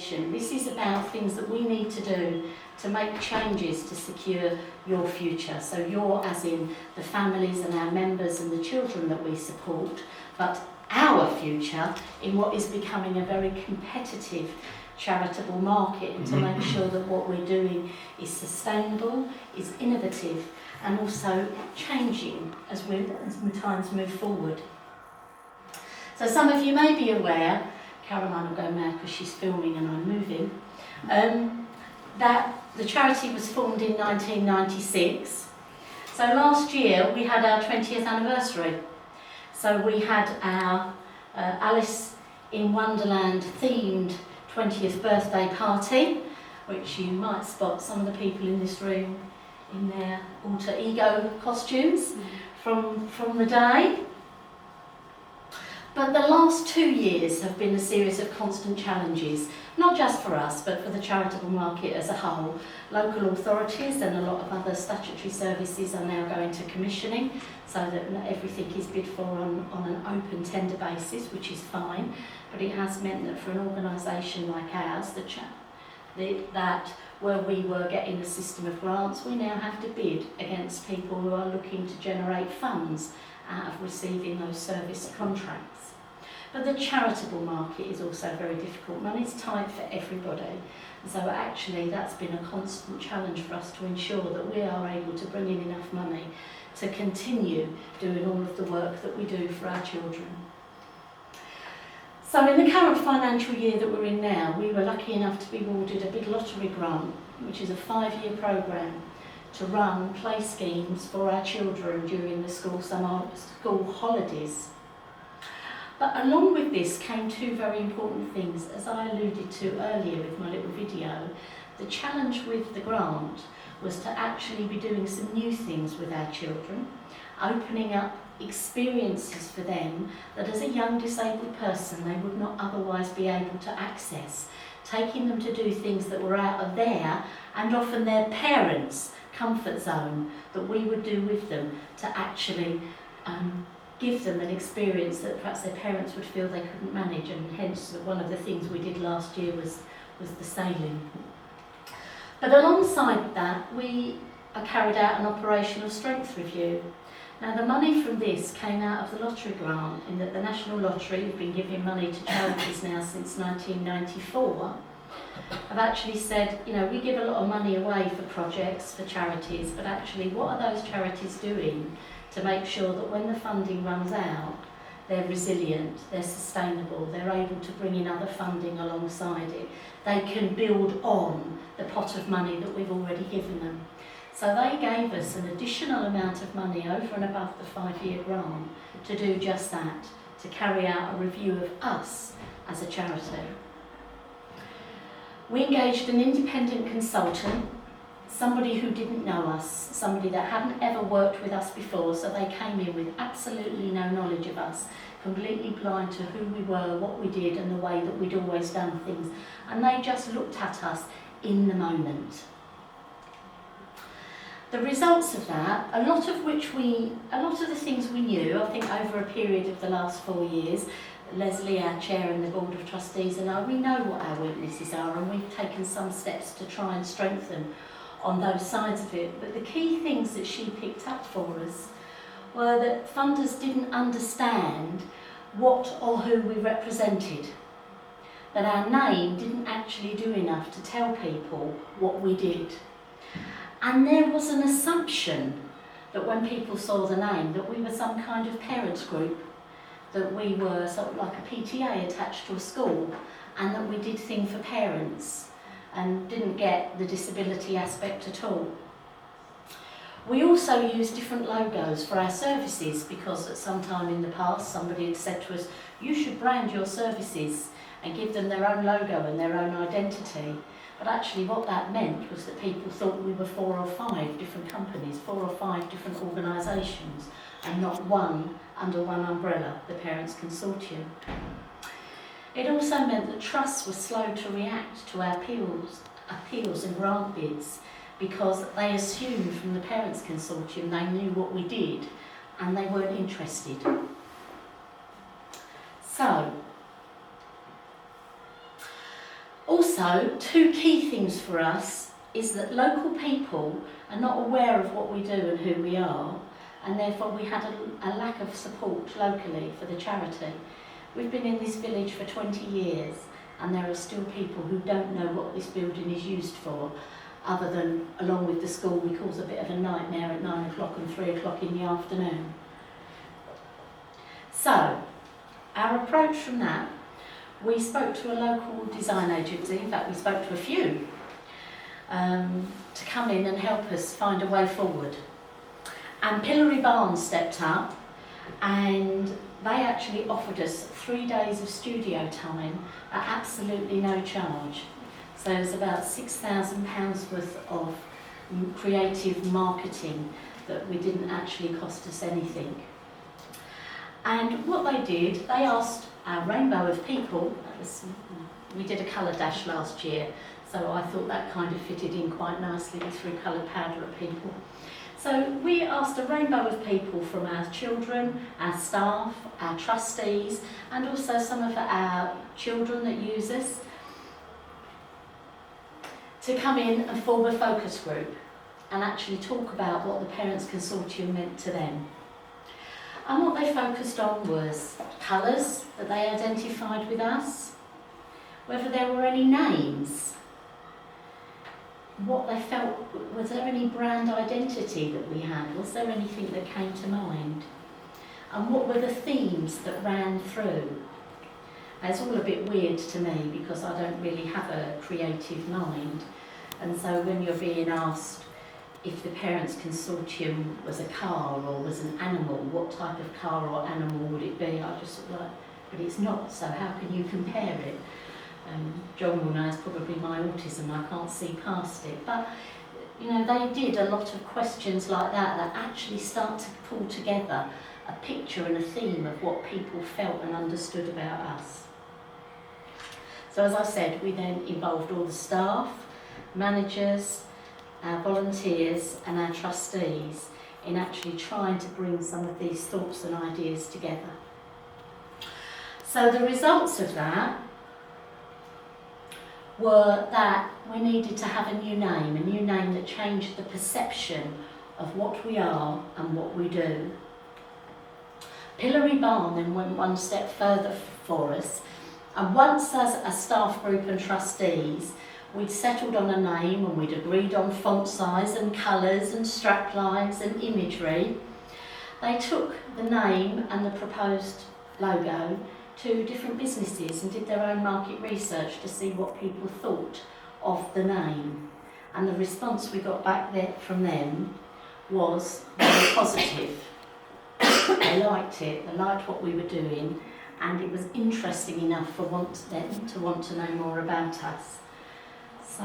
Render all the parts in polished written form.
organisation. This is about things that we need to do to make changes to secure your future. So your, as in the families and our members and the children that we support, but our future in what is becoming a very competitive charitable market, and to make sure that what we're doing is sustainable, is innovative, and also changing as times move forward. So some of you may be aware, Caroline will go mad because she's filming and I'm moving, that the charity was formed in 1996. So last year we had our 20th anniversary. So we had our Alice in Wonderland themed 20th birthday party, which you might spot some of the people in this room in their alter ego costumes from the day. But the last 2 years have been a series of constant challenges, not just for us, but for the charitable market as a whole. Local authorities and a lot of other statutory services are now going to commissioning, so that everything is bid for on an open tender basis, which is fine. But it has meant that for an organisation like ours, that where we were getting a system of grants, we now have to bid against people who are looking to generate funds out of receiving those service contracts. But the charitable market is also very difficult. Money's tight for everybody. So actually that's been a constant challenge for us to ensure that we are able to bring in enough money to continue doing all of the work that we do for our children. So in the current financial year that we're in now, we were lucky enough to be awarded a big lottery grant, which is a 5-year programme to run play schemes for our children during the school holidays. But along with this came 2 very important things. As I alluded to earlier with my little video, the challenge with the grant was to actually be doing some new things with our children, opening up experiences for them that as a young disabled person they would not otherwise be able to access, taking them to do things that were out of their and often their parents' comfort zone that we would do with them, to actually give them an experience that perhaps their parents would feel they couldn't manage. And hence one of the things we did last year was the sailing. But alongside that, we carried out an operational strength review. Now the money from this came out of the lottery grant, in that the National Lottery, who've been giving money to charities now since 1994, have actually said, you know, we give a lot of money away for projects, for charities, but actually what are those charities doing to make sure that when the funding runs out, they're resilient, they're sustainable, they're able to bring in other funding alongside it. They can build on the pot of money that we've already given them. So they gave us an additional amount of money over and above the 5-year grant to do just that, to carry out a review of us as a charity. We engaged an independent consultant, somebody who didn't know us, somebody that hadn't ever worked with us before, so they came in with absolutely no knowledge of us, completely blind to who we were, what we did and the way that we'd always done things, and they just looked at us in the moment. The results of that, a lot of the things we knew, I think over a period of the last 4 years, Leslie, our chair and the Board of Trustees and I, we know what our weaknesses are, and we've taken some steps to try and strengthen on those sides of it. But the key things that she picked up for us were that funders didn't understand what or who we represented, that our name didn't actually do enough to tell people what we did. And there was an assumption that when people saw the name that we were some kind of parents group, that we were sort of like a PTA attached to a school, and that we did things for parents and didn't get the disability aspect at all. We also used different logos for our services, because at some time in the past somebody had said to us, you should brand your services and give them their own logo and their own identity. But actually what that meant was that people thought we were 4 or 5 different companies, 4 or 5 different organisations, and not one under one umbrella, the Parents Consortium. It also meant that trusts were slow to react to our appeals and grant bids, because they assumed from the Parents Consortium they knew what we did and they weren't interested. So, also Also, two key things for us is that local people are not aware of what we do and who we are, and therefore we had a lack of support locally for the charity. We've been in this village for 20 years, and there are still people who don't know what this building is used for, other than, along with the school, we cause a bit of a nightmare at 9 o'clock and 3 o'clock in the afternoon. So, our approach from that, we spoke to a local design agency, in fact we spoke to a few, to come in and help us find a way forward. And Pillory Barnes stepped up, and they actually offered us 3 days of studio time at absolutely no charge. So it was about £6,000 worth of creative marketing that we didn't actually cost us anything. And what they did, they asked our rainbow of people, we did a colour dash last year, so I thought that kind of fitted in quite nicely. We threw coloured powder at people. So we asked a rainbow of people, from our children, our staff, our trustees, and also some of our children that use us, to come in and form a focus group and actually talk about what the Parents Consortium meant to them. And what they focused on was colours that they identified with us, whether there were any names, what they felt, was there any brand identity that we had, was there anything that came to mind, and what were the themes that ran through. It's all a bit weird to me because I don't really have a creative mind, and so when you're being asked if the Parents Consortium was a car or was an animal, what type of car or animal would it be? I just thought, like, but it's not, so how can you compare it? John will know it's probably my autism, I can't see past it. But, you know, they did a lot of questions like that actually start to pull together a picture and a theme of what people felt and understood about us. So as I said, we then involved all the staff, managers, our volunteers and our trustees in actually trying to bring some of these thoughts and ideas together. So the results of that were that we needed to have a new name that changed the perception of what we are and what we do. Pillory Barn then went one step further for us, and once as a staff group and trustees we'd settled on a name and we'd agreed on font size and colours and strap lines and imagery, they took the name and the proposed logo to different businesses and did their own market research to see what people thought of the name. And the response we got back there from them was very positive. They liked it, they liked what we were doing, and it was interesting enough for them to want to know more about us. So,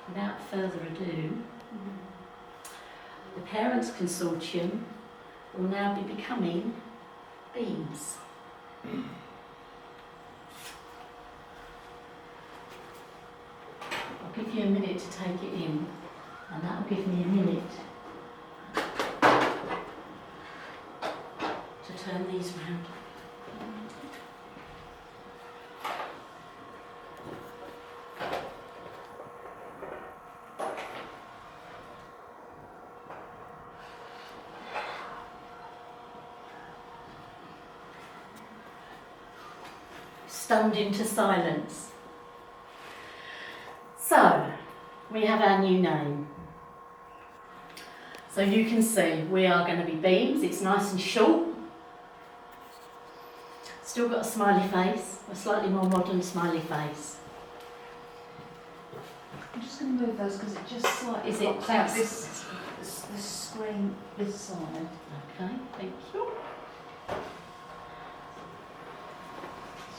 without further ado, the Parents Consortium will now be becoming Beams. I'll give you a minute to take it in, and that'll give me a minute to turn these round. Stunned into silence. So, we have our new name. So you can see we are going to be Beams. It's nice and short. Still got a smiley face, a slightly more modern smiley face. I'm just going to move those because it just slightly blocks out this screen this side. Okay, thank you.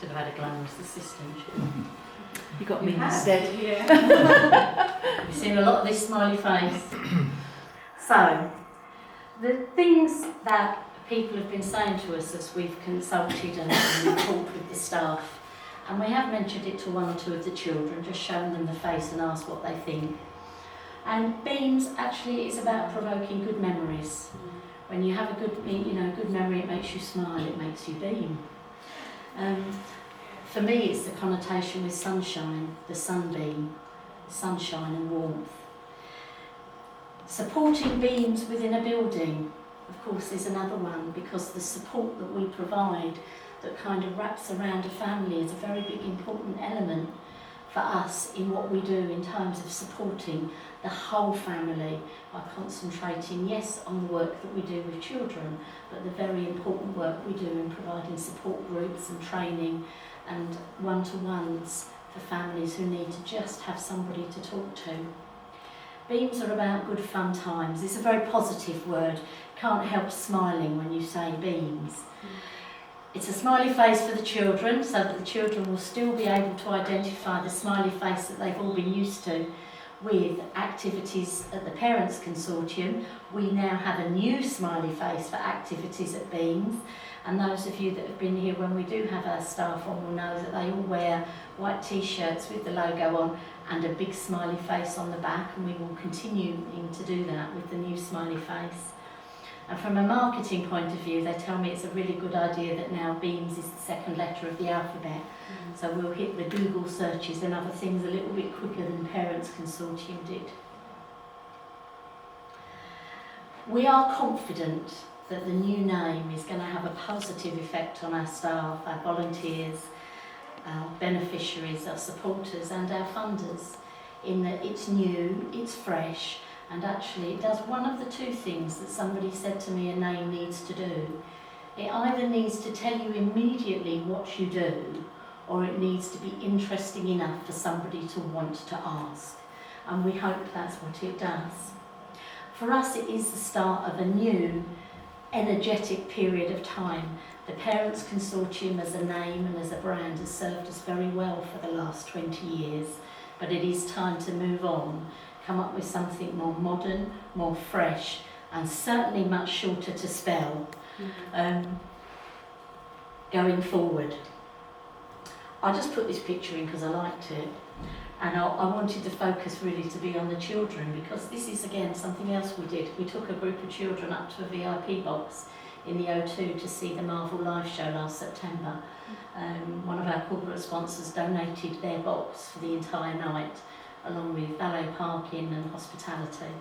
Should have had a glamorous assistant, shouldn't I? You got me instead. Yeah. You've seen a lot of this smiley face. So, the things that people have been saying to us as we've consulted and we've talked with the staff, and we have mentioned it to one or two of the children, just shown them the face and asked what they think. And Beams actually is about provoking good memories. When you have a good memory, it makes you smile, it makes you beam. For me, it's the connotation with sunshine, the sunbeam, sunshine and warmth. Supporting beams within a building, of course, is another one, because the support that we provide that kind of wraps around a family is a very big important element for us in what we do in terms of supporting the whole family by concentrating, yes, on the work that we do with children, but the very important work we do in providing support groups and training and one-to-ones for families who need to just have somebody to talk to. Beams are about good fun times. It's a very positive word. Can't help smiling when you say beams. It's a smiley face for the children, so that the children will still be able to identify the smiley face that they've all been used to with activities at the Parents Consortium. We now have a new smiley face for activities at Beams, and those of you that have been here when we do have our staff on will know that they all wear white t-shirts with the logo on and a big smiley face on the back, and we will continue to do that with the new smiley face. And from a marketing point of view, they tell me it's a really good idea that now Beams is the second letter of the alphabet. So we'll hit the Google searches and other things a little bit quicker than Parents Consortium did. We are confident that the new name is going to have a positive effect on our staff, our volunteers, our beneficiaries, our supporters and our funders, in that it's new, it's fresh, and actually it does one of the two things that somebody said to me a name needs to do. It either needs to tell you immediately what you do, or it needs to be interesting enough for somebody to want to ask. And we hope that's what it does. For us, it is the start of a new, energetic period of time. The Parents Consortium as a name and as a brand has served us very well for the last 20 years, but it is time to move on, come up with something more modern, more fresh, and certainly much shorter to spell going forward. I just put this picture in because I liked it, and I wanted the focus really to be on the children, because this is again something else we did. We took a group of children up to a VIP box in the O2 to see the Marvel Live show last September. One of our corporate sponsors donated their box for the entire night, along with valet parking and hospitality,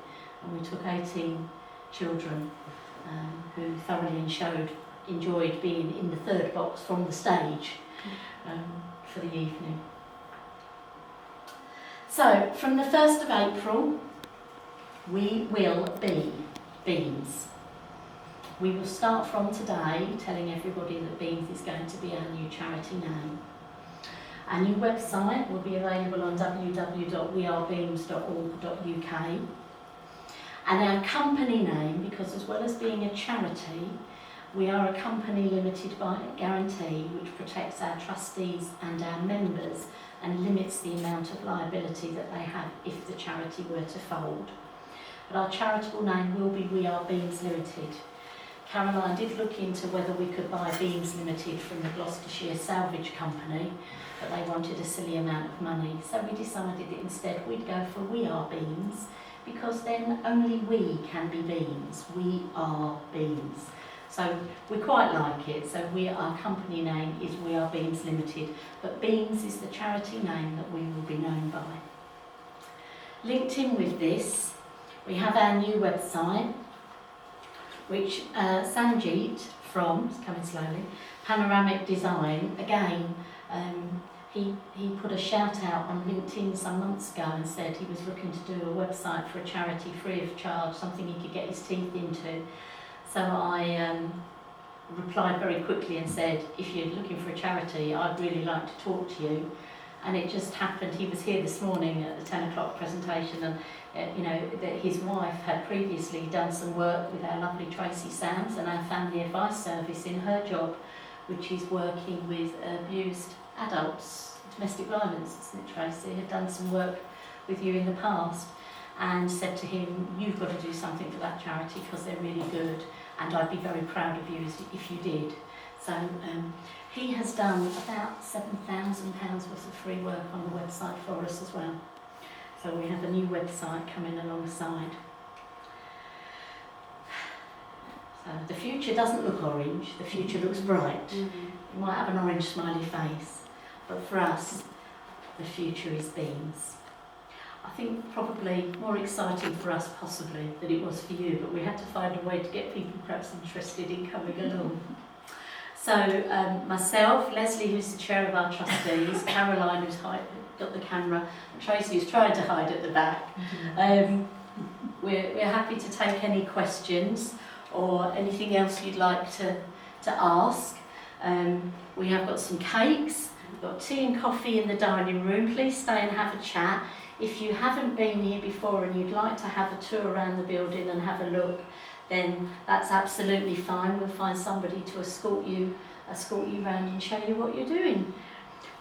and we took 18 children who thoroughly enjoyed being in the third box from the stage for the evening. So, from the 1st of April, we will be Beams. We will start from today telling everybody that Beams is going to be our new charity name. Our new website will be available on www.wearebeams.org.uk. And our company name, because as well as being a charity, we are a company limited by guarantee, which protects our trustees and our members and limits the amount of liability that they have if the charity were to fold. But our charitable name will be We Are Beams Limited. Caroline did look into whether we could buy Beams Limited from the Gloucestershire Salvage Company, but they wanted a silly amount of money. So we decided that instead we'd go for We Are Beams, because then only we can be Beams. We are Beams. So we quite like it. So our company name is We Are Beams Limited, but Beams is the charity name that we will be known by. Linked in with this, we have our new website, which Sanjeet from, it's coming slowly, Panoramic Design, again, he put a shout out on LinkedIn some months ago and said he was looking to do a website for a charity free of charge, something he could get his teeth into. So I replied very quickly and said, if you're looking for a charity, I'd really like to talk to you. And it just happened, he was here this morning at the 10 o'clock presentation, and that his wife had previously done some work with our lovely Tracy Sams and our family advice service in her job, which is working with abused adults, domestic violence, isn't it, Tracy? Had done some work with you in the past, and said to him, you've got to do something for that charity because they're really good, and I'd be very proud of you if you did. So he has done about £7,000 worth of free work on the website for us as well. So we have a new website coming alongside. So the future doesn't look orange, the future looks bright. You might have an orange smiley face. but for us, the future is beans. I think probably more exciting for us possibly than it was for you, but we had to find a way to get people perhaps interested in coming along. So myself, Leslie, who's the chair of our trustees, Caroline, who's got the camera, and Tracy, who's trying to hide at the back. We're happy to take any questions or anything else you'd like to ask. We have got some cakes, we've got tea and coffee in the dining room. Please stay and have a chat. If you haven't been here before and you'd like to have a tour around the building and have a look, then that's absolutely fine. We'll find somebody to escort you around and show you what you're doing.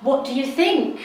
What do you think?